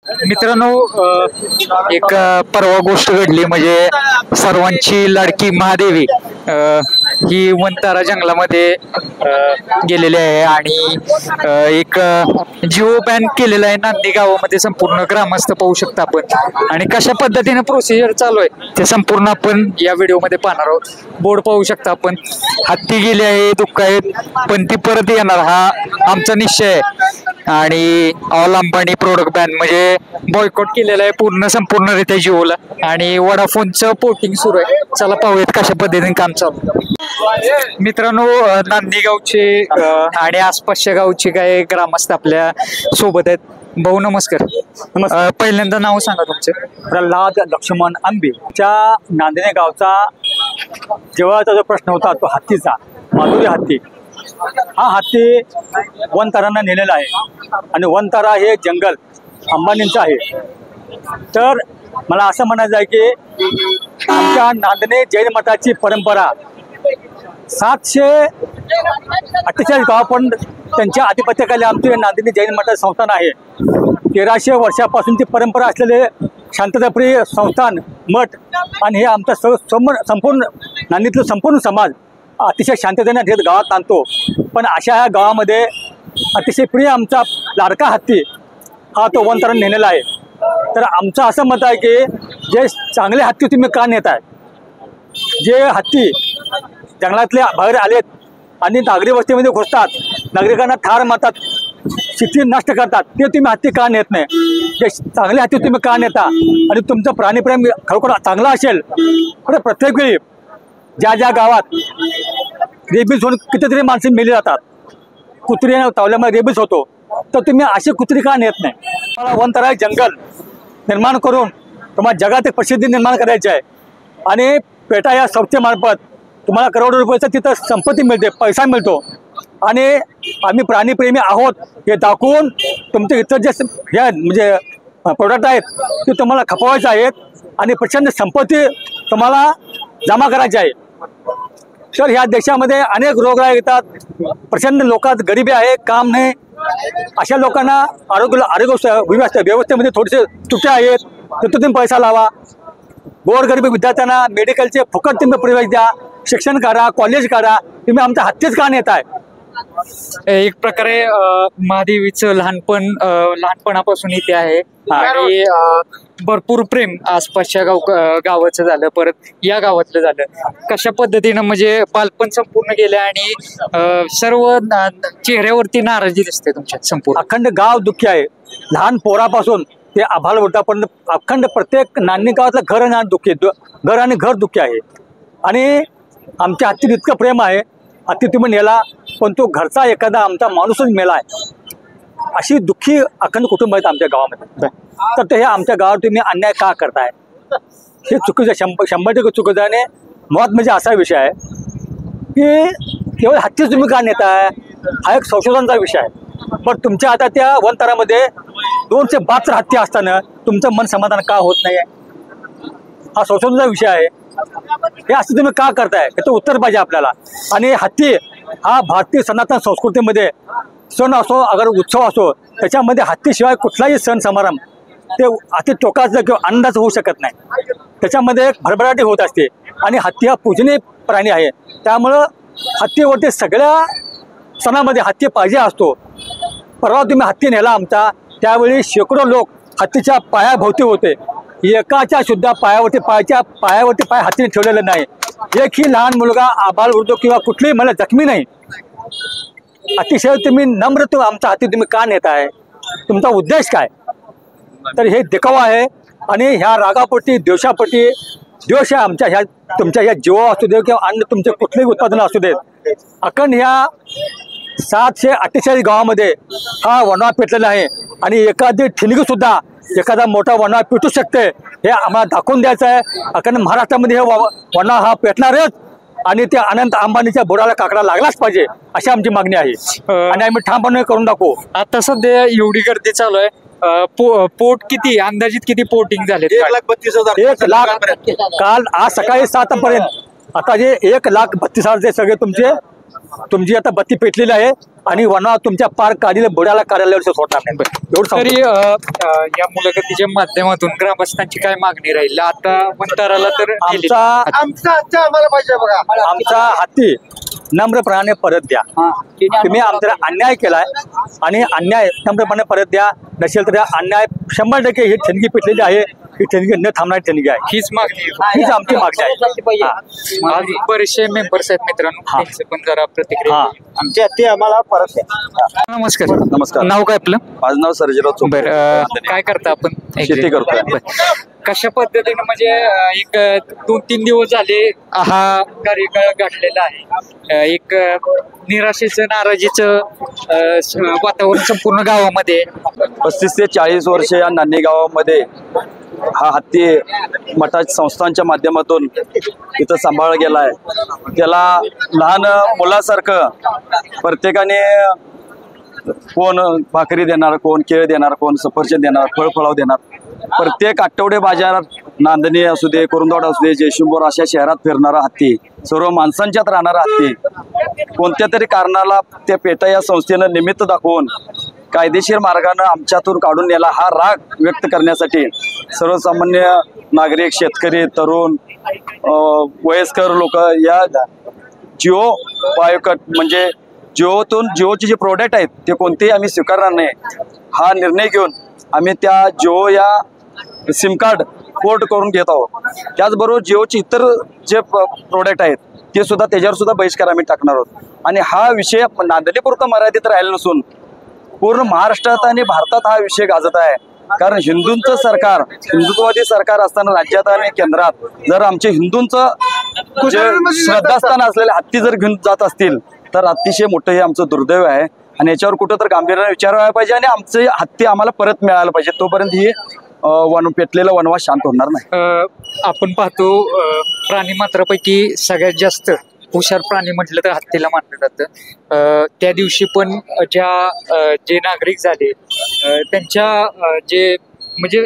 मित्रांनो एक परवा गोष्ट घडली म्हणजे सर्वांची लाडकी महादेवी ही वंतारा जंगलामध्ये गेलेली आहे आणि एक जिओ बॅन केलेला आहे नांदी गावामध्ये. संपूर्ण ग्रामस्थ पाहू शकता आपण आणि कशा पद्धतीने प्रोसिजर चालू आहे ते संपूर्ण आपण या व्हिडिओमध्ये पाहणार आहोत. बोर्ड पाहू शकता आपण, हत्ती गेले आहे, दुःख आहेत, पण ती परत येणार हा आमचा निश्चय आहे. आणि ऑल अंबानी प्रोडक्ट बॅन म्हणजे बॉयकॉट केलेला आहे पूर्ण संपूर्णरित्या जिओला आणि वडाफोनचं पोर्टिंग सुरू आहे. चला पाहूयात कशा पद्धतीने काम चालू. मित्रांनो नांदी गावचे आणि आसपासच्या गावचे काही ग्रामस्थ आपल्या सोबत आहेत. भाऊ नमस्कार. पहिल्यांदा नाव सांगा तुमचं. प्रल्हाद लक्ष्मण आंबे. त्या नांदणे गावचा जेव्हाचा जो प्रश्न होता तो हत्तीचा, माधुरी हत्ती, हा हत्ती वनतारांना नेलेला आहे आणि वनतारा हे जंगल अंबानींचं आहे. तर मला असं म्हणायचं आहे की आमच्या नांदणे जैन मठाची परंपरा 748 गाव पण त्यांच्या आधिपत्याखाली आमचे नांदणे जैन मठाचे संस्थान आहे. 1300 वर्षापासूनची परंपरा असलेले शांतताप्रिय संस्थान मठ आणि हे आमचा संपूर्ण नांदीतलं संपूर्ण समाज अतिशय शांततेने हे गावात आणतो. पण अशा ह्या गावामध्ये अतिशय प्रिय आमचा लाडका हत्ती हा तो वनतारा नेलेला आहे. तर आमचं असं मत आहे की जे चांगले हत्ती तुम्ही का नेत आहे, जे हत्ती जंगलातले बाहेर आलेत आणि नागरी वस्तीमध्ये घुसतात, नागरिकांना ठार मारतात, शेती नष्ट करतात, ते तुम्ही हत्ती का नेत नाही? जे चांगले हत्ती तुम्ही का नेता? आणि तुमचं प्राणीप्रेम खरोखर चांगला असेल तर प्रत्येक वेळी ज्या ज्या गावात रेबीज होऊन कितीतरी माणसं मेली जातात, कुत्री चावल्यामुळे रेबीज होतो, तर तुम्ही अशी कुत्री का नेत नाही? तुम्हाला वनतारा जंगल निर्माण करून तुम्हाला जगात एक प्रसिद्धी निर्माण करायची आहे आणि पेटा या संस्थेमार्फत तुम्हाला करोडो रुपयाचं तिथं संपत्ती मिळते, पैसा मिळतो आणि आम्ही प्राणीप्रेमी आहोत हे दाखवून तुमचे इतर जे हे म्हणजे प्रोडक्ट आहेत ते तुम्हाला खपवायचे आहेत आणि प्रचंड संपत्ती तुम्हाला जमा करायची आहे. तर ह्या देशामध्ये अनेक रोगराई येतात, प्रचंड लोकात गरिबी आहे, काम नाही, अशा लोकांना आरोग्य व्यवस्थेमध्ये थोडेसे तुटे आहेत, तर तुम्ही पैसा लावा. गोरगरिबी विद्यार्थ्यांना मेडिकलचे फुकट तुम्ही प्रवेश द्या, शिक्षण करा, कॉलेज करा. तुम्ही आमच्या हत्तीच का नेत आहे? एक प्रकारे महादेवीचं लहानपणापासून इथे आहे आणि भरपूर प्रेम आसपासच्या गावाचं झालं, परत या गावातलं झालं. कशा पद्धतीनं म्हणजे बालपण संपूर्ण गेलं आणि सर्व चेहऱ्यावरती नाराजी दिसते तुमच्या. संपूर्ण अखंड गाव दुःखी आहे, लहान पोरापासून ते आभाळ पण अखंड प्रत्येक नांदणी गावातलं घर आणि दुःखी, घर आणि घर दुःखी आहे. आणि आमच्या हत्तीत इतकं प्रेम आहे, हत्ती तुम्ही नेला पण तो घरचा एखादा आमचा माणूसच मेला आहे, अशी दुःखी अखंड कुटुंब आहेत आमच्या गावामध्ये. तर ते हे आमच्या गावात तुम्ही अन्याय का करताय? हे चुकीचं, 100% चुकीचं. आणि मुळात म्हणजे असा विषय आहे की केवळ हत्तीच तुम्ही का नेताय हा एक संशोधनाचा विषय आहे. पण तुमच्या आता त्या वनतारामध्ये 272 हत्ती असताना तुमचं मन समाधान का होत नाही आहे? हा संशोधनाचा विषय आहे. हे असं तुम्ही का करताय याचं उत्तर पाहिजे आपल्याला. आणि हत्ती हा भारतीय सनातन संस्कृतीमध्ये सण असो अगर उत्सव असो त्याच्यामध्ये हत्तीशिवाय कुठलाही सण समारंभ ते अति टोकाचं किंवा आनंदाचं होऊ शकत नाही. त्याच्यामध्ये एक भरभराटी होत असते आणि हत्ती हा पूजनीय प्राणी आहे. त्यामुळं हत्तीवरती सगळ्या सणामध्ये हत्ती पाहिजे असतो. परवा तुम्ही हत्ती नेला आमचा, त्यावेळी शेकडो लोक हत्तीच्या पायाभोवती होते. एकाच्या सुद्धा पायावरती पाय हत्तीने ठेवलेलं नाही. एकही लहान मुलगा, आबाल वृद्ध किंवा कुठलीही मला जखमी नाही. अतिशय तुम्ही नम्र आमचा हत्ती तुम्ही का नेत आहे? तुमचा उद्देश काय? तर हे दिखावा आहे आणि ह्या रागापोटी द्वेष आहे आमच्या ह्या तुमच्या ह्या जीवा असू दे किंवा अन्य तुमचे कुठलेही उत्पादन असू देत. अखंड ह्या 748 गावामध्ये हा वनवा पेटलेला आहे आणि एखादी ठिणगी सुद्धा एखादा मोठा वनवा पेटू शकते हे आम्हाला दाखवून द्यायचं आहे. अखंड महाराष्ट्रामध्ये हे वनवा हा पेटणारच आणि ते अनंत अंबानीच्या बुडाला काकडा लागलाच पाहिजे अशी आमची मागणी आहे आणि आम्ही ठामपणे करून दाखवू. आता सध्या एवढी गर्दी चालू आहे, पोट किती अंदाजित किती पोटिंग झाले? 1,32,000. काल आज सकाळी 7 पर्यंत आता जे 1,32,000 सगळे तुमचे तुमची आता बत्ती पेटलेली आहे आणि वनवा तुमच्या पार काढीला बुडाला कार्यालयावर सोडणार नाही एवढं सांगतो. तरी या मुलाखतीच्या माध्यमातून ग्रामस्थांची काय मागणी राहील आता वंताराला तर गेली. आमचा हत्ती नम्रपणाने परत द्या. तुम्ही आमच्याला अन्याय केलाय आणि अन्याय नम्रपणे परत द्या. नसेल तर अन्याय 100% ही ठिणगी पेटलेली आहे. ही ठिणगी न थांबणारी ठिणगी आहे. हीच मागणी हीच आमची मागणी आहे. आज बरेचसे मेंबर्स आहेत मित्रांनो, त्यांचे पण जरा प्रतिक्रिया हा. द्या. आमची हत्ती आम्हाला परत द्या. नमस्कार. नमस्कार. नाव काय आपलं? माझं नाव सर्जेराव चोपडे. बरं, काय करता आपण? शेती करतोय. बरं. कशा पद्धतीने म्हणजे एक 2-3 दिवस झाले हा कार्यकाळ घडलेला आहे. एक निराशेचं नाराजीचं वातावरण संपूर्ण गावामध्ये. 35 ते 40 वर्ष या नान्नी गावामध्ये हा हत्ती मठाच्या संस्थांच्या माध्यमातून इथं सांभाळला गेला आहे. त्याला लहान मुलासारखं प्रत्येकाने कोण भाकरी देणार, कोण केळ देणार, कोण सफरचंद देणार, फळफळाव देणार. प्रत्येक आठवडे बाजारात नांदणी असू दे, कुरुंदवाड असू दे, जयशिंगपूर अशा शहरात फिरणारा हत्ती, सर्व माणसांच्यात राहणारा हत्ती कोणत्या तरी कारणाला त्या पेटा या संस्थेनं निमित्त दाखवून कायदेशीर मार्गानं आमच्यातून काढून नेला. हा राग व्यक्त करण्यासाठी सर्वसामान्य नागरिक, शेतकरी, तरुण, वयस्कर लोक या जिओ बायोकट म्हणजे जिओचे जे प्रोडक्ट आहेत ते कोणतेही आम्ही स्वीकारणार नाही हा निर्णय घेऊन आम्ही त्या जिओ या सिम कार्ड पोर्ट करून घेत आहोत. त्याचबरोबर जिओचे इतर जे प्रोडक्ट आहेत ते सुद्धा त्याच्यावर सुद्धा बहिष्कार आम्ही टाकणार आहोत. आणि हा विषय नांदणीपुरता मर्यादित राहिला नसून पूर्ण महाराष्ट्रात आणि भारतात हा विषय गाजत आहे. कारण हिंदूंचं सरकार, हिंदुत्ववादी सरकार असताना राज्यात आणि केंद्रात जर आमचे हिंदूंचं जे श्रद्धास्थान असलेले हत्ती जर घेऊन जात असतील तर अतिशय मोठं हे आमचं दुर्दैव आहे. आणि याच्यावर कुठं तर गांभीर्याने विचार व्हायला पाहिजे आणि आमचे हत्ती आम्हाला परत मिळायला पाहिजे. तोपर्यंत ही पेटलेला वनवास शांत होणार नाही. आपण पाहतो प्राणी मात्रापैकी सगळ्यात जास्त हुशार प्राणी म्हटलं तर हत्तीला मानलं जातं. त्या दिवशी पण जे नागरिक झाले त्यांच्या जे म्हणजे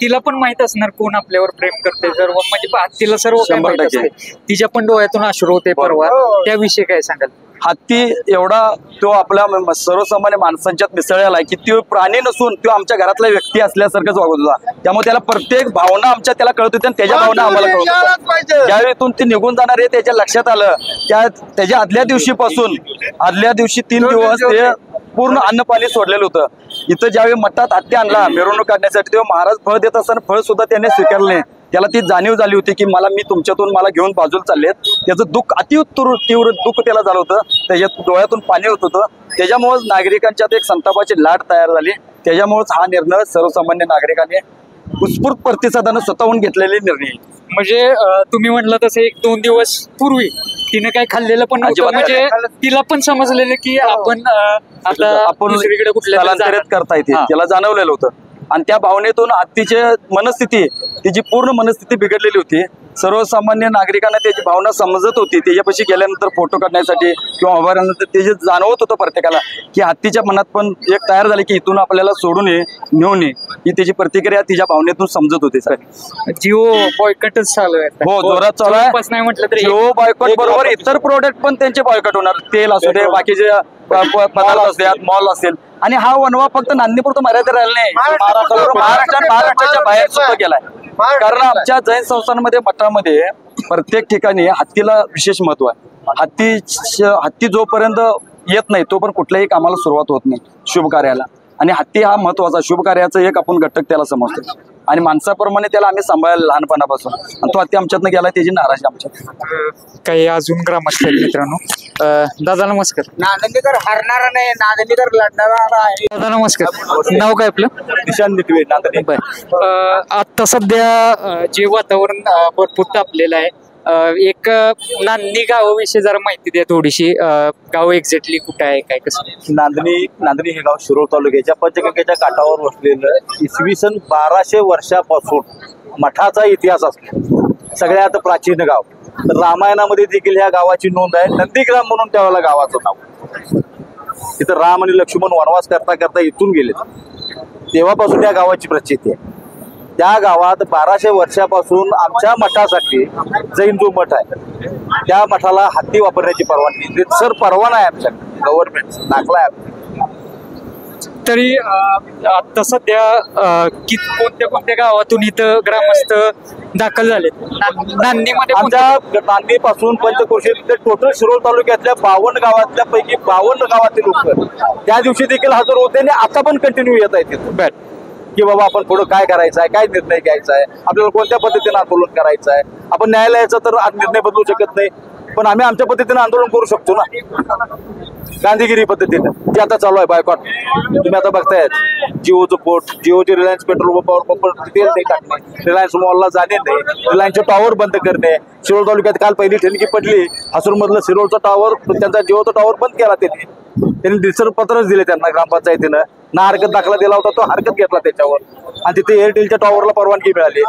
तिला पण माहित असणार कोण आपल्यावर प्रेम करते सर्व म्हणजे हत्तीला सर्व काही माहित असते. तिच्या पण डोळ्यातून अश्रू होते परवा. त्याविषयी काय सांगाल? हत्ती एवढा तो आपल्या सर्वसामान्य माणसांच्यात मिसळलेला आहे की तो प्राणी नसून तो आमच्या घरातला व्यक्ती असल्यासारखंच वागत होता. त्यामुळे त्याला प्रत्येक भावना आमच्या त्याला कळत होती आणि त्याच्या भावना आम्हाला कळत होत्या. ज्यावेळीतून ते निघून जाणार आहे त्याच्या लक्षात आलं त्याच्या आदल्या दिवशी 3 दिवस ते पूर्ण अन्न पाणी सोडलेलं होतं. इथं ज्यावेळी मठात हत्ती आणला मिरवणूक काढण्यासाठी तेव्हा महाराज फळ देत असताना फळ सुद्धा त्याने स्वीकारले नाही. त्याला ती जाणीव झाली होती की मी तुमच्यातून मला घेऊन बाजूला चाललेत. त्याचं दुःख तीव्र दुःख त्याला झालं होतं. त्याच्या डोळ्यातून पाणी होत होतं. त्याच्यामुळेच नागरिकांच्यात एक संतापाची लाट तयार झाली. त्याच्यामुळेच हा निर्णय सर्वसामान्य नागरिकांनी उत्स्फूर्त प्रतिसादानं स्वतःहून घेतलेले निर्णय. म्हणजे तुम्ही म्हटलं तसं 1-2 दिवस पूर्वी तिने काय खाल्लेलं पण नव्हतं. म्हणजे तिला पण समजलेलं की आपण दुसरीकडे कुठल्या स्थलांतरित करता येते त्याला जाणवलेलं होतं. आणि त्या भावनेतून हत्तीची मनस्थिती तिची पूर्ण मनस्थिती बिघडलेली होती. सर्वसामान्य नागरिकांना त्याची भावना समजत होती. त्याच्यापाशी गेल्यानंतर फोटो काढण्यासाठी किंवा उभारल्यानंतर ते जे जाणवत होतं प्रत्येकाला की हत्तीच्या मनात पण एक तयार झाली की इथून आपल्याला सोडून नेऊन ही त्याची प्रतिक्रिया तिच्या भावनेतून समजत होती. सर जिओ बॉयकटच चालू आहे. हो, जोरात चालू आहे. नाही म्हटलं तरी जिओ बॉयकट बरोबर इतर प्रोडक्ट पण त्यांचे बॉयकट होणार. तेल असू दे, बाकीचे पदार्थ असतात, मॉल असेल. आणि हा वनवा फक्त नांदणीपुरता मर्यादित राहिला नाही, महाराष्ट्राच्या बाहेर सुद्धा गेलाय. कारण आमच्या जैन संस्थांमध्ये मठामध्ये प्रत्येक ठिकाणी हत्तीला विशेष महत्व आहे. हत्ती जोपर्यंत येत नाही तोपर्यंत कुठल्याही कामाला सुरुवात होत नाही शुभ कार्याला. आणि हत्ती हा महत्वाचा शुभ कार्याचा एक आपण घटक त्याला समजतो. आणि माणसाप्रमाणे त्याला आम्ही सांभाळायला लहानपणापासून. आणि तो हत्ती आमच्यातनं गेला त्याची नाराजी आमच्यात. काही अजून ग्रामस्थ आहेत मित्रांनो. दादा नमस्कार. नांदणीकर हरणारा नाही, नांदणीकर लढणारा आहे. दादा नमस्कार. नाव काय आपलं? निशांत निटवे, नांदणी. आता सध्या जे वातावरण भरपूर तापलेलं आहे, एक नांदणी गावाविषयी जरा माहिती द्या थोडीशी. गाव एक्झॅक्टली कुठं आहे, काय कसं? नांदणी हे गाव शिरोळ तालुक्याच्या पंचगंगेच्या काठावर वसलेलं 1200 वर्षापासून मठाचा इतिहास असतो. सगळ्यात प्राचीन गाव. रामायणामध्ये देखील ह्या गावाची नोंद आहे. नंदीग्राम म्हणून त्यावेळेला गावाचं नाव. इथं राम आणि लक्ष्मण वनवास करता करता इथून गेले. तेव्हापासून या गावाची प्रचिती आहे. त्या गावात 1200 वर्षापासून आमच्या मठासाठी जैन जो मठ आहे त्या मठाला हत्ती वापरण्याची परवानगी सर परवाना आहे आमच्याकडे गव्हर्नमेंट दाखला आहे. तरी आता सध्या कोणत्या गावातून इथं ग्रामस्थ दाखल झाले? नांदीमध्ये आमच्या नांदीपासून पंचक्रोशी टोटल शिरोळ तालुक्यातल्या 52 गावातल्या पैकी 52 गावातील लोक त्या दिवशी देखील हजर होते आणि आता पण कंटिन्यू येत आहेत तिथं की बाबा आपण पुढे काय करायचं आहे, काय निर्णय घ्यायचा आहे, आपल्याला कोणत्या पद्धतीने आंदोलन करायचं आहे. आपण न्यायालयाचा तर निर्णय बदलू शकत नाही, पण आम्ही आमच्या पद्धतीने आंदोलन करू शकतो ना, गांधीगिरी पद्धतीने. ते आता चालू आहे बायकॉट. तुम्ही आता बघताय जिओचं पोट, जिओचे रिलायन्स पेट्रोल पंपावर तेल नाही टाकणे, रिलायन्स मॉलला जाणे नाही, रिलायन्सचे टॉवर बंद करणे. शिरोळ तालुक्यात काल पहिली ठिणगी पडली, हसूरमधलं शिरोळचा टॉवर, त्यांचा जिओचा टॉवर बंद केला त्यांनी दिसर पत्रच दिले त्यांना ग्रामपंचायतीनं. ना हरकत दाखला दिला होता, तो हरकत घेतला त्याच्यावर आणि तिथे एअरटेलच्या टॉवरला परवानगी मिळाली.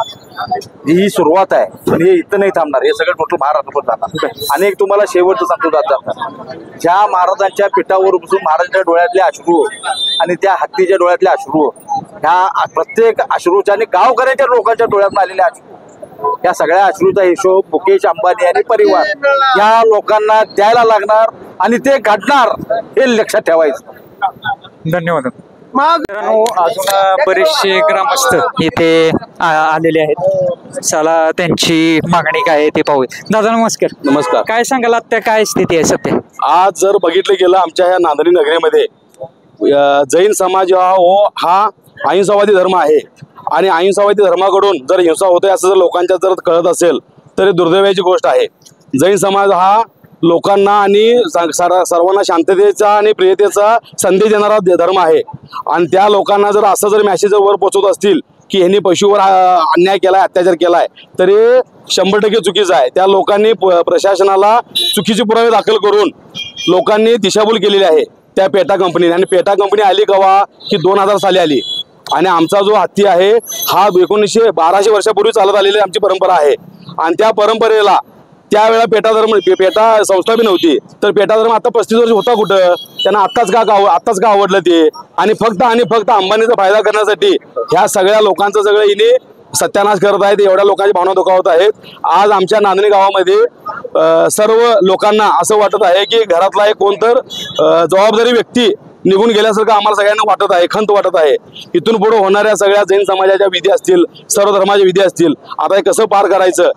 ही सुरुवात आहे, पण हे इथं नाही थांबणार, हे सगळं टोटल महाराष्ट्रावर जाणार. आणि एक तुम्हाला शेवटचं सांगतो जाता, ज्या महाराजांच्या पिठावर बसून महाराजांच्या डोळ्यातले अश्रू आणि त्या हत्तीच्या डोळ्यातले अश्रू, ह्या प्रत्येक अश्रूच्या आणि गावकऱ्यांच्या लोकांच्या डोळ्यात आलेले अश्रू, या सगळ्या अश्रूचा हिशोब मुकेश अंबानी आणि परिवार या लोकांना द्यायला लागणार आणि ते घडणार, हे लक्षात ठेवायचं. धन्यवाद. मित्रांनो, अजून बरेचसे ग्रामस्थ इथे आलेले आहेत. चला त्यांची मागणी काय आहे ते पाहूया. दादा नमस्कार. नमस्कार. काय सांगाल आता, काय स्थिती आहे सध्या? आज जर बघितलं गेलं आमच्या ह्या नांदणी नगरीमध्ये जैन समाज हा अहिंसावादी धर्म आहे आणि अहिंसावादी धर्माकडून जर हिंसा होते असं जर लोकांच्या जर कळत असेल तर दुर्दैवाची गोष्ट आहे. जैन समाज हा लोकांना आणि सर्वांना शांततेचा आणि प्रियतेचा संदेश देणारा धर्म आहे आणि त्या लोकांना जर असं जर मॅसेज वर पोहोचवत असतील की ह्यांनी पशुवर अन्याय केलाय, अत्याचार केलाय, तर हे 100% चुकीचं आहे. त्या लोकांनी प्रशासनाला चुकीचे पुरावे दाखल करून लोकांनी दिशाभूल केलेली आहे त्या पेटा कंपनीने. आणि पेटा कंपनी आली केव्हा की 2000 साली आली आणि आमचा जो हत्ती आहे हा 1200 वर्षापूर्वी चालत आलेली आमची परंपरा आहे. आणि त्या परंपरेला त्यावेळेला पेटा संस्था बी नव्हती, तर पेटा धर्म आता 35 वर्ष होता कुठं? त्यांना आत्ताच का आवडलं ते? आणि फक्त अंबानीचा फायदा करण्यासाठी ह्या सगळ्या लोकांचं सगळं हिने सत्यानाश करत आहेत. एवढ्या लोकांची भावना दुखावत आहेत. आज आमच्या नांदणी गावामध्ये सर्व लोकांना असं वाटत आहे की घरातला एक कोणतर जबाबदारी व्यक्ती निघून गेल्यासारखं आम्हाला सगळ्यांना वाटत आहे, खंत वाटत आहे. इथून पुढे होणाऱ्या सगळ्या जैन समाजाच्या विधी असतील, सर्व धर्माच्या विधी असतील, आता हे कसं पार करायचं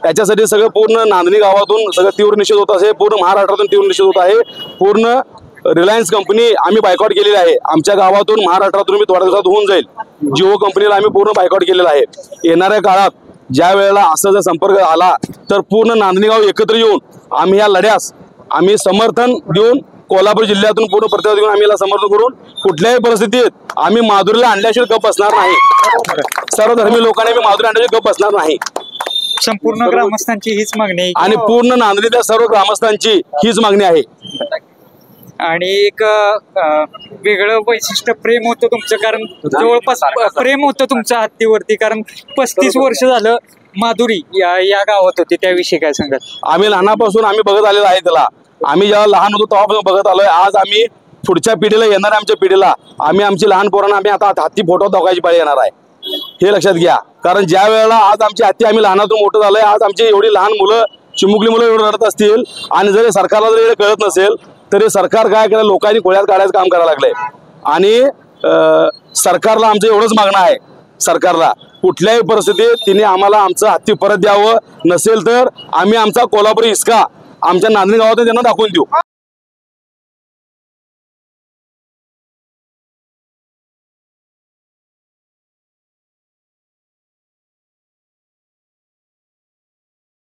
याच्यासाठी सगळं पूर्ण नांदणी गावातून सगळं तीव्र निषेध होत आहे. पूर्ण महाराष्ट्रातून तीव्र निषेध होत आहे. पूर्ण रिलायन्स कंपनी आम्ही बायकॉट केलेली आहे. आमच्या गावातून महाराष्ट्रातून मी थोड्या दिवसात होऊन जाईल. जिओ कंपनीला आम्ही पूर्ण बायकॉट केलेला आहे. येणाऱ्या काळात ज्या वेळेला असं जर संपर्क आला तर पूर्ण नांदणी गाव एकत्र येऊन आम्ही या लढ्यास आम्ही समर्थन देऊन कोल्हापूर जिल्ह्यातून पूर्ण प्रतिसाद देऊन आम्ही याला समर्थन करून कुठल्याही परिस्थितीत आम्ही माधुरीला आणल्याशिवाय गप बसणार नाही. सर्व धर्मी लोकांनी आम्ही माधुरी आणल्याशिवाय गप बसणार नाही. संपूर्ण ग्रामस्थांची हीच मागणी आहे आणि पूर्ण नांदणीतल्या सर्व ग्रामस्थांची हीच मागणी आहे. आणि एक वेगळं वैशिष्ट्य प्रेम होतं तुमचं, कारण जवळपास प्रेम होतं तुमच्या हत्तीवरती, कारण 35 वर्ष झालं माधुरी या गावात होती. त्याविषयी काय सांगाल? आम्ही लहानापासून आम्ही बघत आलेलो आहे त्याला. आम्ही जेव्हा लहान होतो तेव्हापासून बघत आलोय. आज आम्ही पुढच्या पिढीला, येणाऱ्या आमच्या पिढीला आम्ही आमची लहान पोरांना आम्ही आता हत्ती फोटो दाखवायची पाळी येणार आहे, हे लक्षात घ्या. कारण ज्या वेळेला आज आमची हत्ती आम्ही लहानातून मोठं झालोय, आज आमची एवढी लहान मुलं, चिमुकली मुलं एवढं रडत असतील आणि जरी सरकारला जर कळत नसेल तरी सरकार काय केलं, लोकांनी खोळ्यात काढायचं काम करायला लागलंय. आणि सरकारला आमचं एवढंच मागणं आहे, सरकारला कुठल्याही परिस्थितीत तिने आम्हाला आमचं हत्ती परत द्यावं, नसेल तर आम्ही आमचा कोल्हापुरी हिसका आमच्या नांदणी गावातून त्यांना दाखवून देऊ.